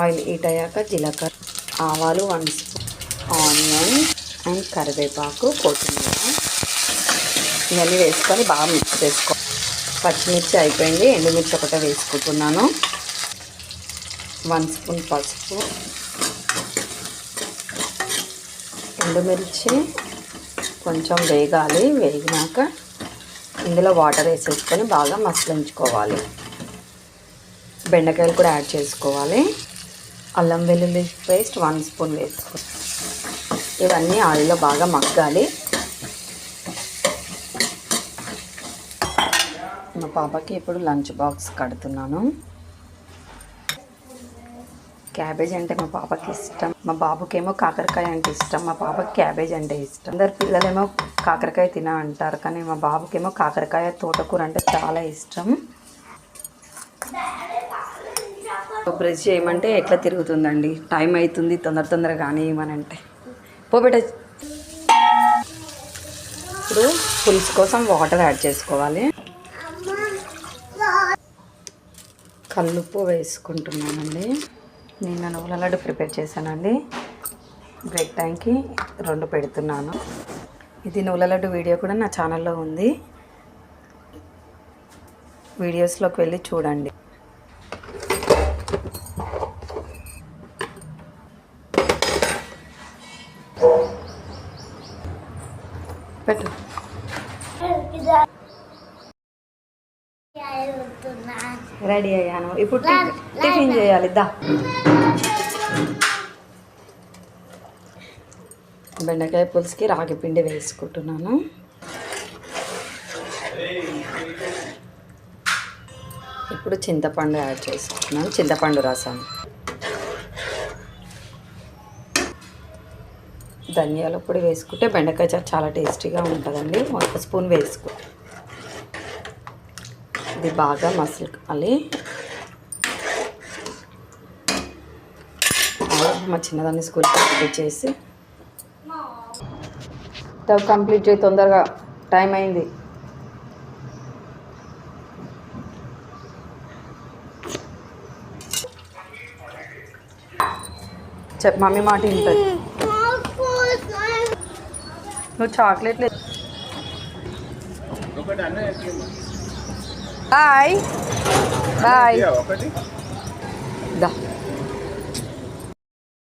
Oil heat అయ్యాక జీలకర్ర, ఆవాలు 1 స్పూన్, ఆనియన్ అండ్ కరివేపాకు, కొత్తిమీర ఇవన్నీ వేసుకొని బాగా మిక్స్ చేసుకో. పచ్చిమిర్చి అయిపోయింది, ఎండుమిర్చి ఒకటే వేసుకుంటున్నాను. 1 స్పూన్ పసుపు, ఎండుమిర్చి కొంచెం వేగాలి. వేగినాక ఇందులో వాటర్ వేసేసుకొని బాగా మసలించుకోవాలి. బెండకాయలు కూడా యాడ్ చేసుకోవాలి. అల్లం వెల్లుల్లి పేస్ట్ 1 స్పూన్ వేసుకో. ఇవన్నీ ఆయిల్లో బాగా మగ్గాలి. మా పాపకి ఇప్పుడు లంచ్ బాక్స్ కడుతున్నాను. క్యాబేజ్ అంటే మా పాపకి ఇష్టం. మా బాబుకేమో కాకరకాయ అంటే ఇష్టం. మా పాపకి క్యాబేజ్ అంటే ఇష్టం. అందరు పిల్లలేమో కాకరకాయ తిన అంటారు, కానీ మా బాబుకేమో కాకరకాయ, తోటకూర అంటే చాలా ఇష్టం. బ్రష్ చేయమంటే ఎట్లా తిరుగుతుందండి. టైం అవుతుంది, తొందరగా కానీ ఏమనంటే పోబెట. ఇప్పుడు పులుసు కోసం వాటర్ యాడ్ చేసుకోవాలి. కల్లుప్పు వేసుకుంటున్నానండి. నిన్న నువ్వుల లడ్డు ప్రిపేర్ చేశానండి. బ్రేక్ టైంకి 2 పెడుతున్నాను. ఇది నువ్వుల లడ్డు వీడియో కూడా నా ఛానల్లో ఉంది, వీడియోస్లోకి వెళ్ళి చూడండి. పెట్టు. రెడీ అయ్యాను. ఇప్పుడు టిఫిన్ చేయాలి. దా. బెండకాయ పులుసుకి రాగి పిండి వేసుకుంటున్నాను. ఇప్పుడు చింతపండు యాడ్ చేసుకుంటున్నాను, చింతపండు రసం. ధనియాల పొడి వేసుకుంటే బెండకాయ చారు చాలా టేస్టీగా ఉంటుందండి. 1 స్పూన్ వేసుకో. ఇది బాగా మసలాలి. మా చిన్నదాన్ని స్కూల్కి పంపించేసి కంప్లీట్ చేయి తొందరగా, టైం అయింది. చెప్పు, మమ్మీ మాట వింటుంది. నువ్వు చాక్లెట్ లేదు. Bye bye. దా.